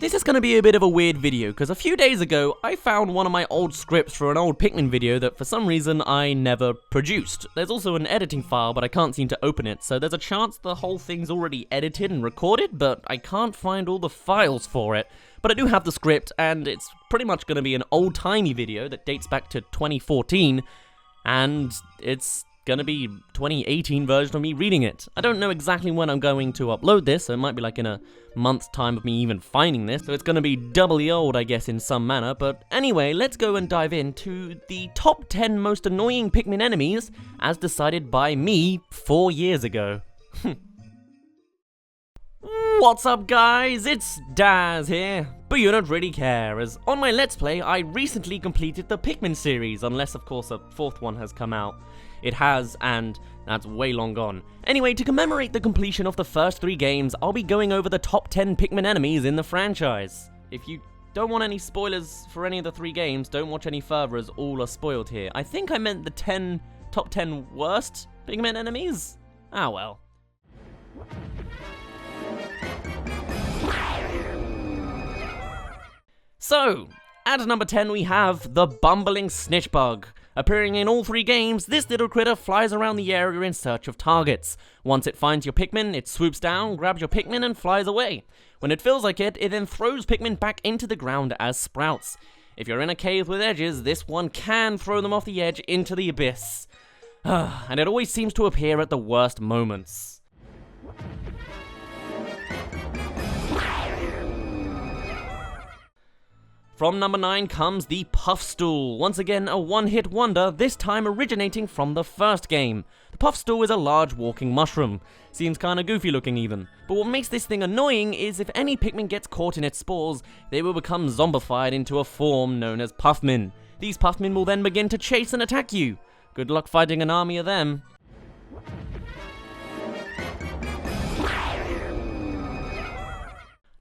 This is going to be a bit of a weird video, because a few days ago, I found one of my old scripts for an old Pikmin video that for some reason I never produced. There's also an editing file, but I can't seem to open it, so there's a chance the whole thing's already edited and recorded, but I can't find all the files for it. But I do have the script, and it's pretty much going to be an old-timey video that dates back to 2014, and it's gonna be 2018 version of me reading it. I don't know exactly when I'm going to upload this, so it might be like in a month's time of me even finding this, so it's gonna be doubly old, I guess, in some manner. But anyway, let's go and dive into the top 10 most annoying Pikmin enemies as decided by me 4 years ago. What's up, guys? It's Daz here, but you don't really care, as on my Let's Play I recently completed the Pikmin series, unless of course a 4th one has come out. It has, and that's way long gone. Anyway, to commemorate the completion of the first 3 games, I'll be going over the top 10 Pikmin enemies in the franchise. If you don't want any spoilers for any of the 3 games, don't watch any further, as all are spoiled here. I think I meant the top 10 worst Pikmin enemies? Ah well. So, at number 10 we have the Bumbling Snitchbug. Appearing in all 3 games, this little critter flies around the area in search of targets. Once it finds your Pikmin, it swoops down, grabs your Pikmin and flies away. When it feels like it then throws Pikmin back into the ground as sprouts. If you're in a cave with edges, this one can throw them off the edge into the abyss. And it always seems to appear at the worst moments. From number 9 comes the Puffstool, once again a one-hit wonder, this time originating from the first game. The Puffstool is a large walking mushroom, seems kinda goofy looking even, but what makes this thing annoying is if any Pikmin gets caught in its spores, they will become zombified into a form known as Puffmin. These Puffmin will then begin to chase and attack you. Good luck fighting an army of them.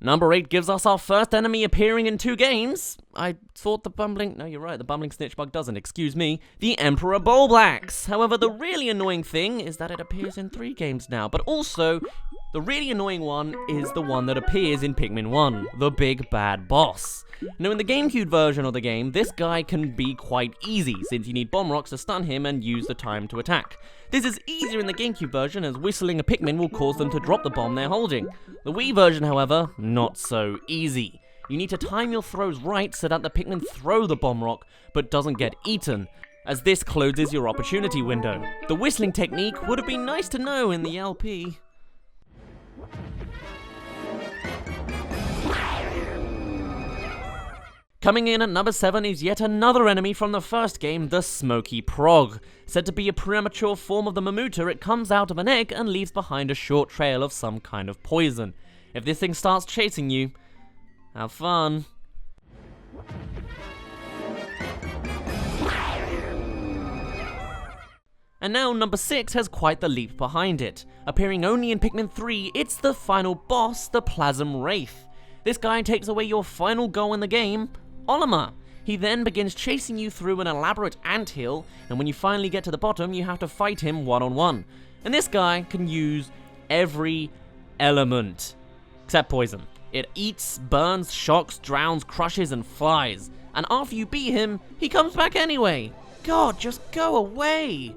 Number 8 gives us our first enemy appearing in 2 games. I thought the Bumbling... No, you're right, the Bumbling Snitchbug doesn't, excuse me. The Emperor Bulblax. However, the really annoying thing is that it appears in 3 games now, but also, the really annoying one is the one that appears in Pikmin 1, the Big Bad Boss. Now, in the GameCube version of the game, this guy can be quite easy, since you need bomb rocks to stun him and use the time to attack. This is easier in the GameCube version, as whistling a Pikmin will cause them to drop the bomb they're holding. The Wii version, however, not so easy. You need to time your throws right so that the Pikmin throw the bomb rock, but doesn't get eaten, as this closes your opportunity window. The whistling technique would have been nice to know in the LP. Coming in at number 7 is yet another enemy from the first game, the Smoky Prog. Said to be a premature form of the Mamuta, it comes out of an egg and leaves behind a short trail of some kind of poison. If this thing starts chasing you, have fun. And now number 6 has quite the leap behind it. Appearing only in Pikmin 3, it's the final boss, the Plasm Wraith. This guy takes away your final goal in the game, Olimar. He then begins chasing you through an elaborate anthill, and when you finally get to the bottom, you have to fight him one-on-one. And this guy can use every element, except poison. It eats, burns, shocks, drowns, crushes, and flies. And after you beat him, he comes back anyway. God, just go away.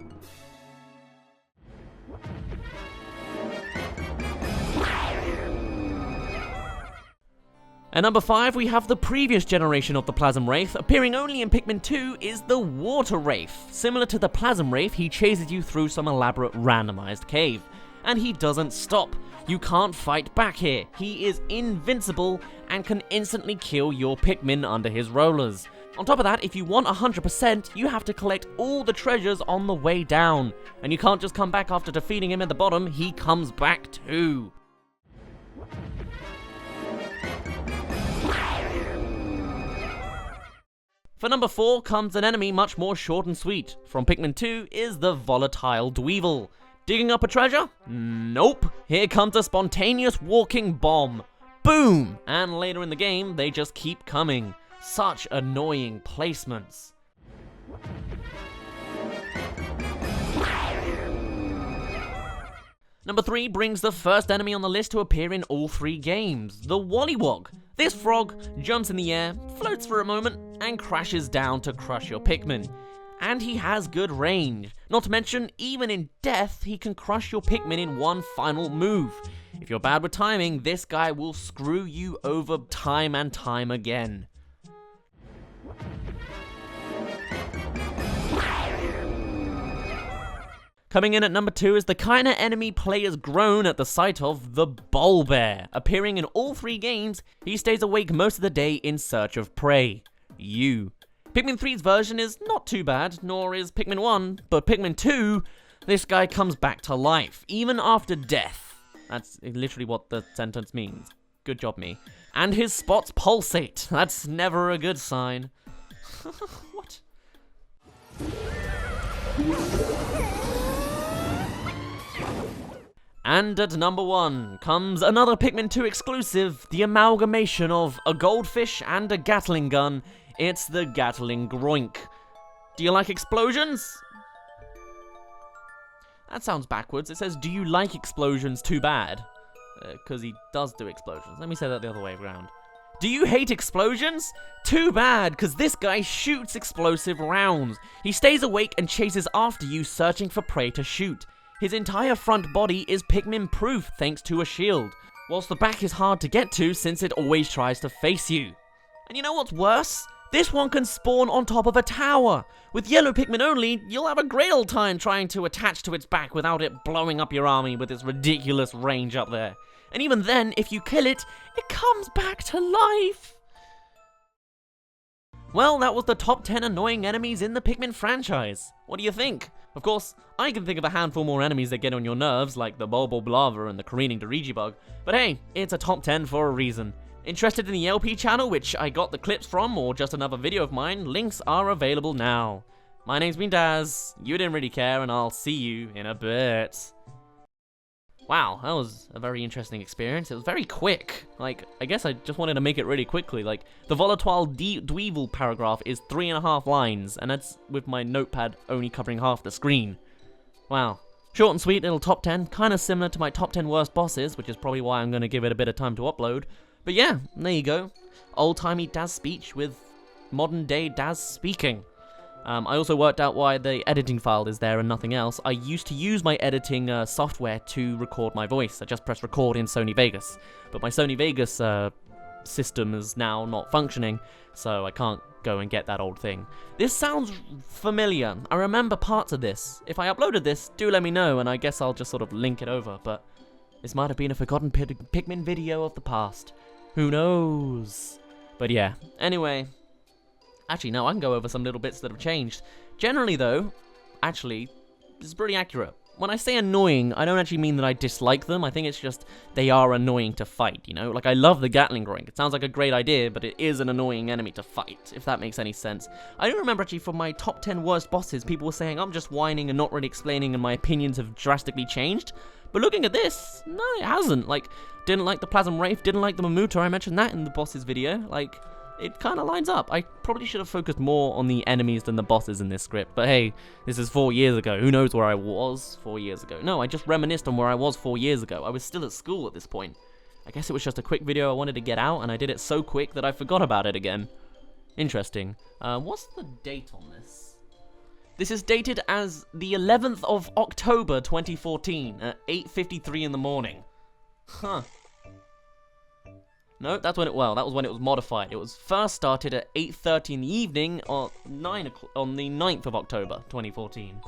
At number 5, we have the previous generation of the Plasm Wraith. Appearing only in Pikmin 2 is the Water Reef. Similar to the Plasm Wraith, he chases you through some elaborate randomized cave. And he doesn't stop. You can't fight back here. He is invincible and can instantly kill your Pikmin under his rollers. On top of that, if you want 100%, you have to collect all the treasures on the way down. And you can't just come back after defeating him at the bottom, he comes back too. For number 4 comes an enemy much more short and sweet. From Pikmin 2 is the Volatile Dweevil. Digging up a treasure? Nope. Here comes a spontaneous walking bomb. Boom! And later in the game, they just keep coming. Such annoying placements. Number 3 brings the first enemy on the list to appear in all 3 games, the Wall Ewok. This frog jumps in the air, floats for a moment, and crashes down to crush your Pikmin. And he has good range. Not to mention, even in death, he can crush your Pikmin in one final move. If you're bad with timing, this guy will screw you over time and time again. Coming in at number 2 is the kind of enemy players groan at the sight of, the Bowl Bear. Appearing in all 3 games, he stays awake most of the day in search of prey. You. Pikmin 3's version is not too bad, nor is Pikmin 1, but Pikmin 2, this guy comes back to life, even after death. That's literally what the sentence means. Good job, me. And his spots pulsate. That's never a good sign. What? And at number 1 comes another Pikmin 2 exclusive, the amalgamation of a goldfish and a Gatling gun. It's the Gatling Drink. Do you like explosions? That sounds backwards. It says, do you like explosions too bad? Because he does do explosions. Let me say that the other way around. Do you hate explosions? Too bad, because this guy shoots explosive rounds. He stays awake and chases after you, searching for prey to shoot. His entire front body is Pikmin proof thanks to a shield, whilst the back is hard to get to since it always tries to face you. And you know what's worse? This one can spawn on top of a tower. With yellow Pikmin only, you'll have a great old time trying to attach to its back without it blowing up your army with its ridiculous range up there. And even then, if you kill it, it comes back to life. Well, that was the top 10 annoying enemies in the Pikmin franchise. What do you think? Of course, I can think of a handful more enemies that get on your nerves, like the Bulbul Lava and the careening Dirigi Bug, but hey, it's a top 10 for a reason. Interested in the LP channel, which I got the clips from, or just another video of mine, links are available now. My name's been Daz, you didn't really care, and I'll see you in a bit. Wow, that was a very interesting experience. It was very quick. Like, I guess I just wanted to make it really quickly. Like, the volatile Dweevil paragraph is 3.5 lines, and that's with my notepad only covering half the screen. Wow. Short and sweet little top 10, kind of similar to my top 10 worst bosses, which is probably why I'm going to give it a bit of time to upload. But yeah, there you go. Old-timey Daz speech with modern-day Daz speaking. I also worked out why the editing file is there and nothing else. I used to use my editing software to record my voice. I just press record in Sony Vegas. But my Sony Vegas system is now not functioning, so I can't go and get that old thing. This sounds familiar. I remember parts of this. If I uploaded this, do let me know, and I guess I'll just sort of link it over, but this might have been a forgotten Pikmin video of the past. Who knows? But yeah, anyway. Actually, no, I can go over some little bits that have changed. Generally, though, actually, this is pretty accurate. When I say annoying, I don't actually mean that I dislike them. I think it's just they are annoying to fight, you know? Like, I love the Gatling Drink. It sounds like a great idea, but it is an annoying enemy to fight, if that makes any sense. I do remember, actually, from my top 10 worst bosses, people were saying I'm just whining and not really explaining, and my opinions have drastically changed. But looking at this, no, it hasn't. Like, didn't like the Plasm Wraith, didn't like the Mamuta. I mentioned that in the bosses video. Like, it kind of lines up. I probably should have focused more on the enemies than the bosses in this script, but hey, this is 4 years ago. Who knows where I was 4 years ago? No, I just reminisced on where I was 4 years ago. I was still at school at this point. I guess it was just a quick video I wanted to get out, and I did it so quick that I forgot about it again. Interesting. What's the date on this? This is dated as the 11th of October 2014 at 8:53 in the morning. Huh. No, that's when that was when it was modified. It was first started at 8:30 in the evening on the 9th of October, 2014.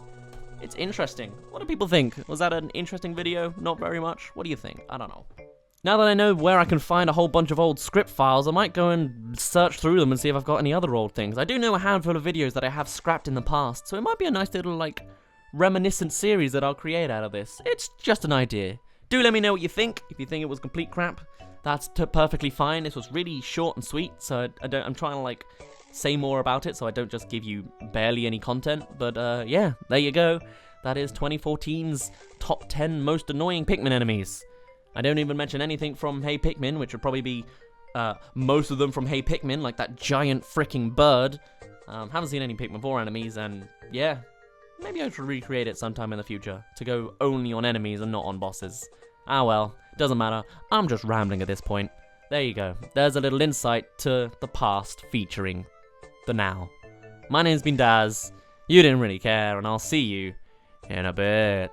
It's interesting. What do people think? Was that an interesting video? Not very much. What do you think? I don't know. Now that I know where I can find a whole bunch of old script files, I might go and search through them and see if I've got any other old things. I do know a handful of videos that I have scrapped in the past, so it might be a nice little, like, reminiscent series that I'll create out of this. It's just an idea. Do let me know what you think. If you think it was complete crap, that's perfectly fine. This was really short and sweet, so I'm trying to, like, say more about it so I don't just give you barely any content. But, yeah, there you go. That is 2014's top 10 most annoying Pikmin enemies. I don't even mention anything from Hey Pikmin, which would probably be most of them from Hey Pikmin, like that giant freaking bird. Haven't seen any Pikmin 4 enemies, and yeah, maybe I should recreate it sometime in the future to go only on enemies and not on bosses. Ah well, doesn't matter. I'm just rambling at this point. there you go. There's a little insight to the past featuring the now. My name's been Daz. You didn't really care, and I'll see you in a bit.